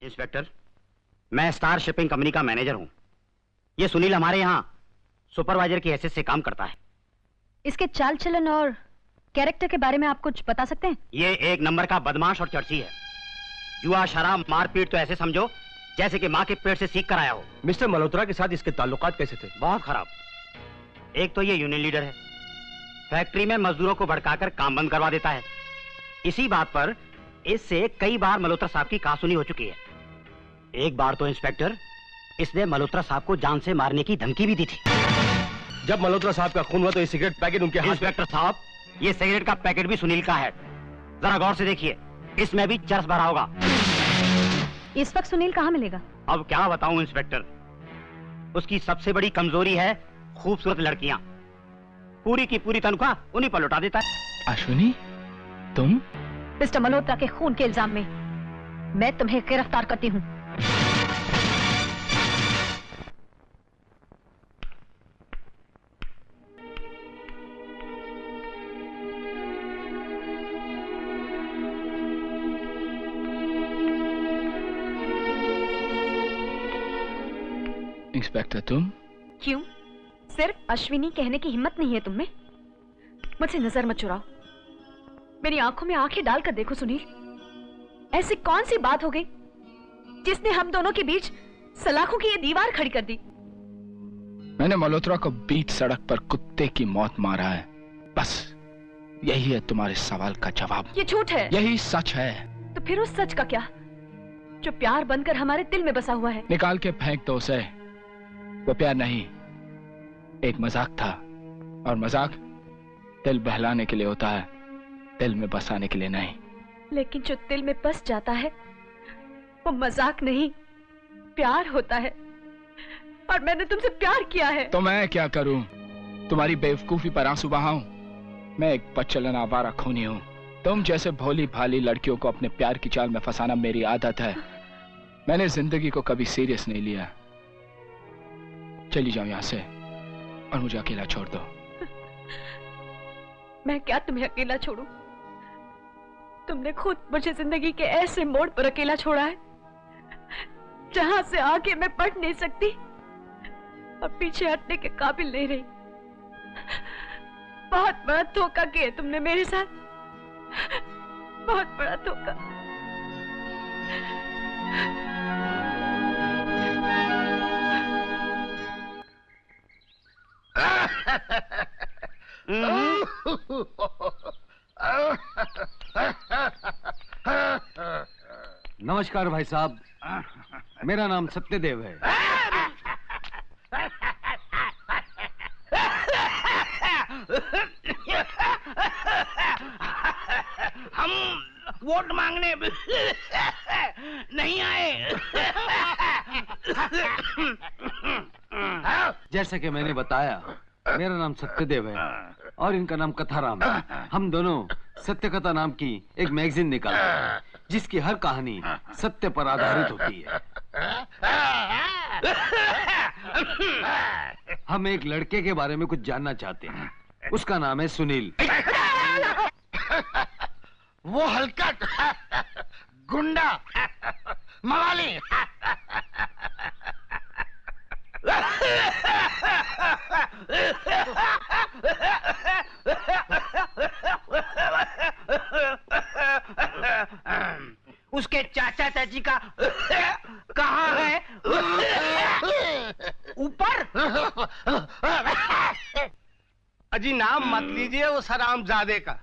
Inspector, मैं star shipping company का manager हूं। ये सुनील हमारे यहाँ सुपरवाइजर की हैसियत से काम करता है। इसके चाल चलन और कैरेक्टर के बारे में आप कुछ बता सकते हैं? ये एक नंबर का बदमाश और चर्ची है। जुआ, शराब, मारपीट तो ऐसे समझो जैसे कि माँ के पेट से सीख कर आया हो। मिस्टर मल्होत्रा के साथ इसके ताल्लुकात कैसे थे? बहुत खराब। एक तो ये यूनियन लीडर है, फैक्ट्री में मजदूरों को भड़काकर काम बंद करवा देता है। इसी बात पर इससे कई बार मल्होत्रा साहब की कहासुनी हो चुकी है। एक बार तो इंस्पेक्टर, इसने मल्होत्रा साहब को जान से मारने की धमकी भी दी थी। जब मल्होत्रा साहब का खून हुआ तो ये सिगरेट पैकेट उनके हाथ में। इंस्पेक्टर साहब, ये सिगरेट का पैकेट भी सुनील का है। जरा गौर से देखिए, इसमें भी चरस भरा होगा। इस वक्त सुनील कहाँ मिलेगा? अब क्या बताऊं इंस्पेक्टर, उसकी सबसे बड़ी कमजोरी है खूबसूरत लड़कियां। पूरी की पूरी तनख्वाह उन्हीं पर लौटा देता है। अश्विनी, तुम? मिस्टर मल्होत्रा के खून के इल्जाम में मैं तुम्हें गिरफ्तार करती हूँ। इंस्पेक्टर, तुम? क्यों? सिर्फ अश्विनी कहने की हिम्मत नहीं है तुम में? मुझसे नजर मत चुराओ। मेरी आंखों में आंखें डालकर देखो सुनील। ऐसी कौन सी बात हो गई जिसने हम दोनों के बीच सलाखों की ये दीवार खड़ी कर दी? मैंने मल्होत्रा को बीच सड़क पर कुत्ते की मौत मारा है, बस यही है तुम्हारे सवाल का जवाब। ये झूठ है। यही सच है। तो फिर उस सच का क्या, जो प्यार बनकर हमारे दिल में बसा हुआ है? निकाल के फेंक दो उसे। वो प्यार नहीं, एक मजाक था, और मजाक दिल बहलाने के लिए होता है, दिल में बसाने के लिए नहीं। लेकिन जो दिल में बस जाता है वो मजाक नहीं, प्यार होता है। और मैंने तुमसे प्यार किया है। तो मैं क्या करूं? तुम्हारी बेवकूफी पर आंसू बहाऊं? मैं एक बच्चलन आवारा खूनी हूं। तुम जैसे भोली भाली लड़कियों को अपने प्यार की चाल में फंसाना मेरी आदत है। मैंने जिंदगी को कभी सीरियस नहीं लिया। चली जाओ यहां से और मुझे अकेला छोड़ दो। मैं क्या तुम्हें अकेला छोड़ूं? तुमने खुद मुझे जिंदगी के ऐसे मोड़ पर अकेला छोड़ा है जहां से आगे मैं बढ़ नहीं सकती और पीछे हटने के काबिल नहीं रही। बहुत बड़ा धोखा किया तुमने मेरे साथ, बहुत बड़ा धोखा। नमस्कार भाई साहब, मेरा नाम सत्यदेव है। हम वोट मांगने नहीं आए। जैसा कि मैंने बताया, मेरा नाम सत्यदेव है और इनका नाम कथाराम है। हम दोनों सत्य कथा नाम की एक मैगजीन निकालते हैं जिसकी हर कहानी सत्य पर आधारित होती है। हम एक लड़के के बारे में कुछ जानना चाहते हैं। उसका नाम है सुनील। वो हल्का गुंडा मवाली। उसके चाचा चाची का कहाँ है? ऊपर। अजी नाम मत लीजिए उस हरामजादे का।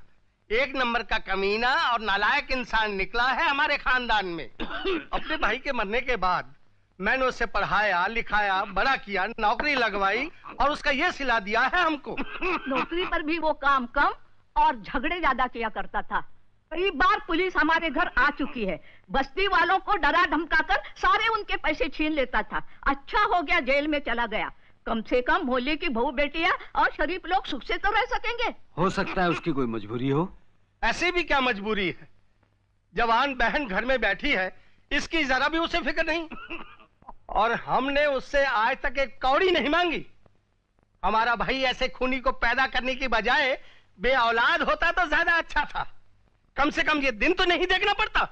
एक नंबर का कमीना और नालायक इंसान निकला है हमारे खानदान में। अपने भाई के मरने के बाद मैंने उसे पढ़ाया लिखाया, बड़ा किया, नौकरी लगवाई और उसका ये सिला दिया है हमको। नौकरी पर भी वो काम कम और झगड़े ज्यादा किया करता था। कई बार पुलिस हमारे घर आ चुकी है। बस्ती वालों को डरा धमकाकर सारे उनके पैसे छीन लेता था। अच्छा हो गया जेल में चला गया। कम से कम मोहल्ले की बहू बेटियां और शरीफ लोग सुख से तो रह सकेंगे। हो सकता है उसकी कोई मजबूरी हो। ऐसे भी क्या मजबूरी है? जवान बहन घर में बैठी है, इसकी जरा भी उसे फिक्र नहीं। और हमने उससे आज तक एक कौड़ी नहीं मांगी। हमारा भाई ऐसे खूनी को पैदा करने की बजाय बे औलाद होता तो ज्यादा अच्छा था। कम से कम ये दिन तो नहीं देखना पड़ता।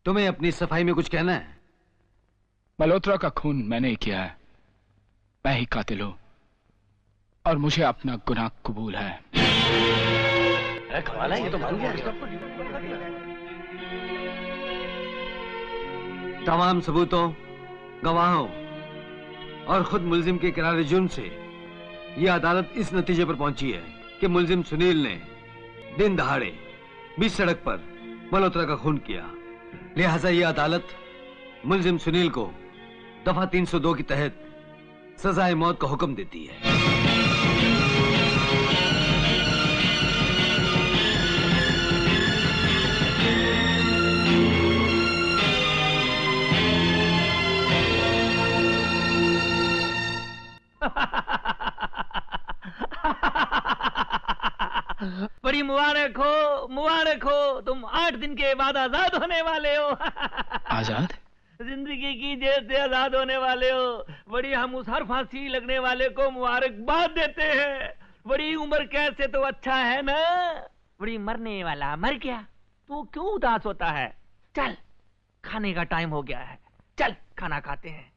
तुम्हें अपनी सफाई में कुछ कहना है? मल्होत्रा का खून मैंने ही किया है, मैं ही कातिल हूं और मुझे अपना गुनाह कबूल है। कमाल है, ये तो मान गया। तमाम सबूतों, गवाहों और खुद मुल्जिम के किरारे जुर्म से यह अदालत इस नतीजे पर पहुंची है कि मुल्जिम सुनील ने दिन दहाड़े बीच सड़क पर मल्होत्रा का खून किया। लिहाजा यह अदालत मुल्जिम सुनील को दफा 302 के तहत सजाए मौत का हुक्म देती है। बड़ी मुबारक हो, तुम 8 दिन के बाद आजाद होने वाले हो। आजाद? जिंदगी की जेल से आजाद होने वाले हो। बड़ी हम उस हर फांसी लगने वाले को मुबारकबाद देते हैं। बड़ी उम्र कैद से तो अच्छा है ना। बड़ी मरने वाला मर गया तो क्यों उदास होता है? चल खाने का टाइम हो गया है, चल खाना खाते हैं।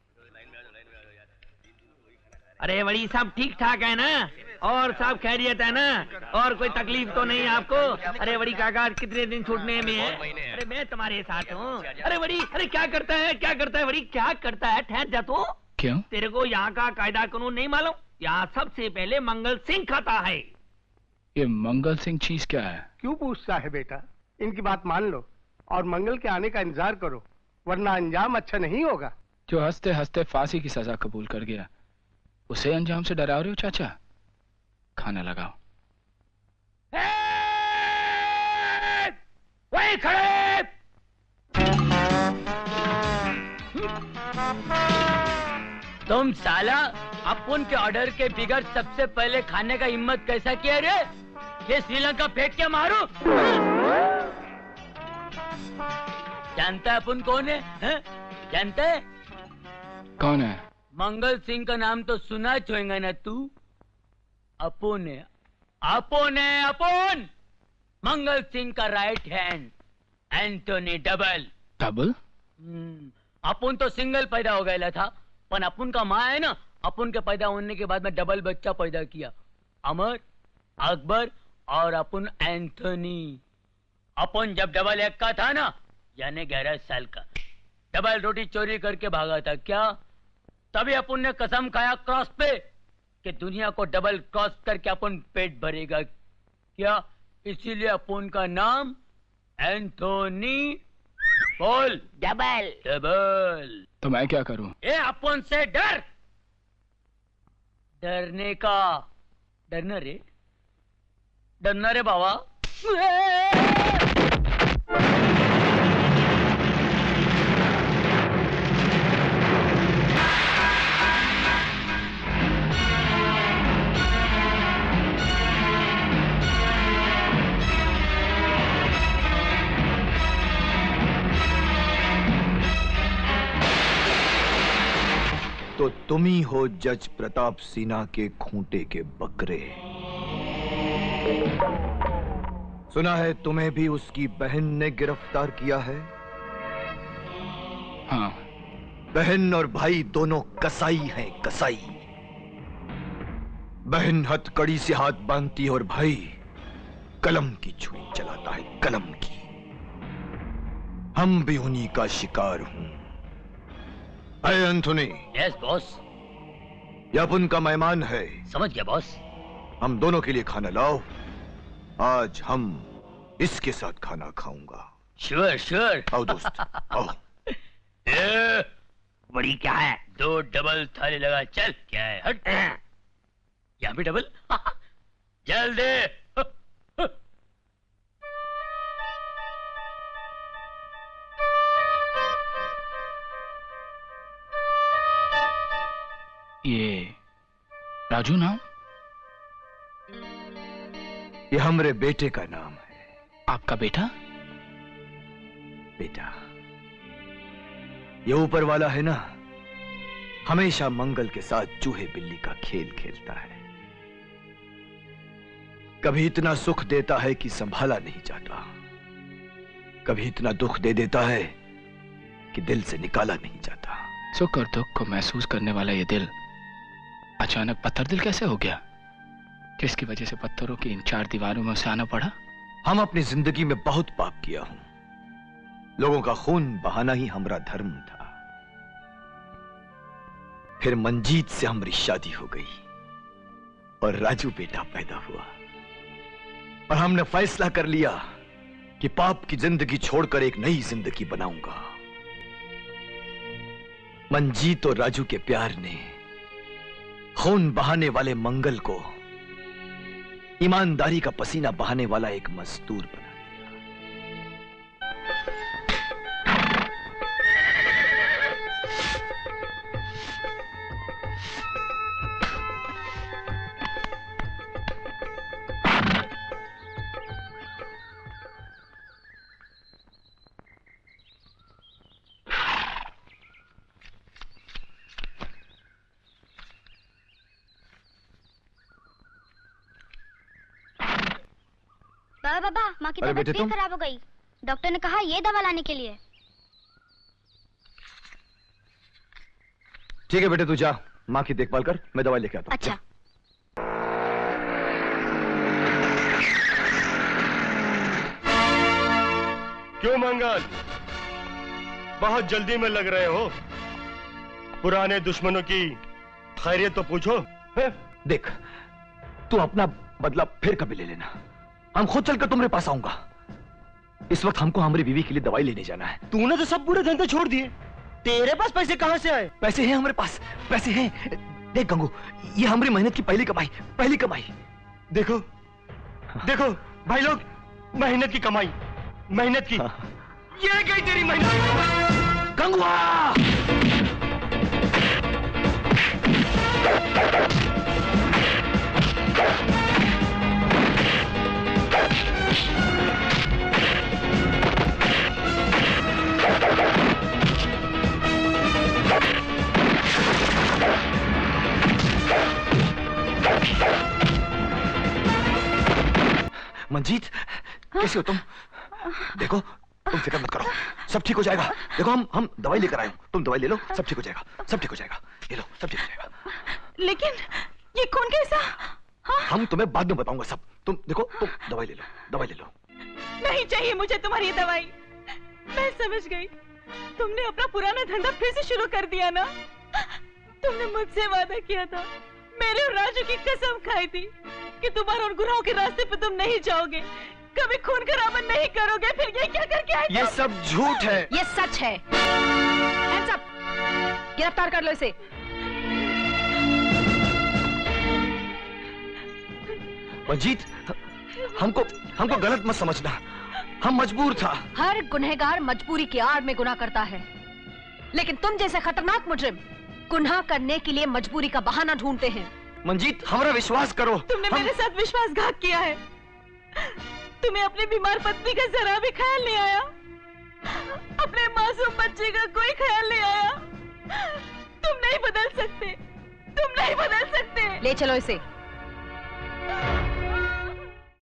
अरे बड़ी सब ठीक ठाक है ना, और सब खैरियत है ना, और कोई तकलीफ तो नहीं आपको? अरे बड़ी काका कितने दिन छूटने में है? अरे मैं तुम्हारे साथ हूँ। अरे बड़ी, अरे क्या करता है बड़ी, क्या करता है? ठहर जा तो। क्यों? तेरे को यहाँ का कायदा कानून नहीं मालूम? यहाँ सबसे पहले मंगल सिंह खाता है। ये मंगल सिंह चीज क्या है? क्यों पूछता है बेटा? इनकी बात मान लो और मंगल के आने का इंतजार करो, वरना अंजाम अच्छा नहीं होगा। जो हंसते हंसते फांसी की सजा कबूल कर गया, उसे अंजाम से डरा रहे हो चाचा? खाना लगाओ। वहीं खड़े! तुम साला अपन के ऑर्डर के बिगड़ सबसे पहले खाने का हिम्मत कैसा किया रे? ये श्रीलंका फेंक के मारो। जानता है अपन कौन है? जानता है कौन है? मंगल सिंह का नाम तो सुना छोएगा ना तू? अपुन मंगल सिंह का right hand, Anthony double. Double? अपुन तो सिंगल पैदा हो गया था, पर अपुन का माँ है ना, अपुन के पैदा होने के बाद में डबल बच्चा पैदा किया, अमर, अकबर और अपुन एंथोनी। अपुन जब डबल एक का था ना, यानी 11 साल का, डबल रोटी चोरी करके भागा था क्या? तभी अपुन ने कसम खाया क्रॉस पे कि दुनिया को डबल क्रॉस करके अपन पेट भरेगा क्या? इसीलिए अपुन का नाम एंथोनी। बोल डबल। डबल। तो मैं क्या करूं? ए अपुन से डर। डरने का डरना रे बाबा। तो तुम ही हो जज प्रताप सिन्हा के खूंटे के बकरे। सुना है तुम्हें भी उसकी बहन ने गिरफ्तार किया है? हाँ। बहन और भाई दोनों कसाई हैं, कसाई। बहन हथकड़ी से हाथ बांधती और भाई कलम की छुरी चलाता है, कलम की। हम भी उन्हीं का शिकार हूं। अरे एंथोनी। Yes boss. यह अपन का मेहमान है। समझ गया बॉस। हम दोनों के लिए खाना लाओ। आज हम इसके साथ खाना खाऊंगा। श्योर। आओ दोस्त, आओ। बड़ी क्या है? 2 डबल थाली लगा, चल। क्या है? हट। यहाँ भी डबल। जल्दी। ये राजू नाम? ये हमरे बेटे का नाम है। आपका बेटा? बेटा, ये ऊपर वाला है ना, हमेशा मंगल के साथ चूहे बिल्ली का खेल खेलता है। कभी इतना सुख देता है कि संभाला नहीं जाता, कभी इतना दुख दे देता है कि दिल से निकाला नहीं जाता। सुख और दुख को महसूस करने वाला ये दिल अचानक पत्थर दिल कैसे हो गया? किसकी वजह से पत्थरों की इन 4 दीवारों में उसे आना पड़ा? हम अपनी जिंदगी में बहुत पाप किया हूं। लोगों का खून बहाना ही हमारा धर्म था। फिर मंजीत से हमारी शादी हो गई और राजू बेटा पैदा हुआ और हमने फैसला कर लिया कि पाप की जिंदगी छोड़कर एक नई जिंदगी बनाऊंगा। मंजीत और राजू के प्यार ने खून बहाने वाले मंगल को ईमानदारी का पसीना बहाने वाला एक मजदूर बना बाबा, माँ की तबीयत फिर खराब हो गई। डॉक्टर ने कहा ये दवा लाने के लिए। ठीक है बेटे, तू जा, माँ की देखभाल कर, मैं दवाई लेके आता हूँ। अच्छा। क्यों मंगल, बहुत जल्दी में लग रहे हो? पुराने दुश्मनों की खैरियत तो पूछो। है? देख, तू अपना बदला फिर कभी ले लेना। हम खुद चलकर तुम्हारे पास आऊंगा। इस वक्त हमको हमारी बीवी के लिए दवाई लेने जाना है। तूने तो सब पूरे धंधे छोड़ दिए। तेरे पास पैसे कहां से आए? पैसे हैं हमारे पास, पैसे हैं। देख गंगू, ये हमारी मेहनत की पहली कमाई। देखो देखो भाई लोग, मेहनत की कमाई, मेहनत की। ये गई तेरी मेहनत की कमाई। गंगुआ! मंजीत, कैसे हो तुम? देखो, तुम फिक्र मत करो, सब ठीक हो जाएगा। देखो, हम दवाई लेकर आए हो, तुम दवाई ले लो, सब ठीक हो जाएगा, सब ठीक हो जाएगा। ये लो, सब ठीक हो जाएगा। लेकिन ये कौन कैसा? हाँ? हम तुम्हें बाद में बताऊंगा सब। तुम देखो, तुम दवाई ले लो, दवाई ले लो। नहीं चाहिए मुझे तुम्हारी दवाई। मैं समझ गई, तुमने अपना पुराना धंधा फिर से शुरू कर दिया ना। तुमने मुझसे वादा किया था, मेरे और राजू की कसम खाई थी कि तुम्हारे और गुनाहों के रास्ते पे तुम नहीं जाओगे, कभी खून खराबा नहीं करोगे। फिर ये क्या करके आए? ये सब झूठ है। ये सच है। Hands up! गिरफ्तार कर लो इसे। मंजीत, हमको गलत मत समझना, हम मजबूर था। हर गुनहगार मजबूरी की आड़ में गुनाह करता है, लेकिन तुम जैसे खतरनाक मुजरिम गुनाह करने के लिए मजबूरी का बहाना ढूंढते हैं। मंजीत, हमारा विश्वास करो। तुमने मेरे साथ विश्वासघात किया है। तुम्हें अपनी बीमार पत्नी का जरा भी ख्याल नहीं आया, अपने मासूम बच्चे का कोई ख्याल नहीं आया। तुम नहीं बदल सकते, तुम नहीं बदल सकते। ले चलो इसे।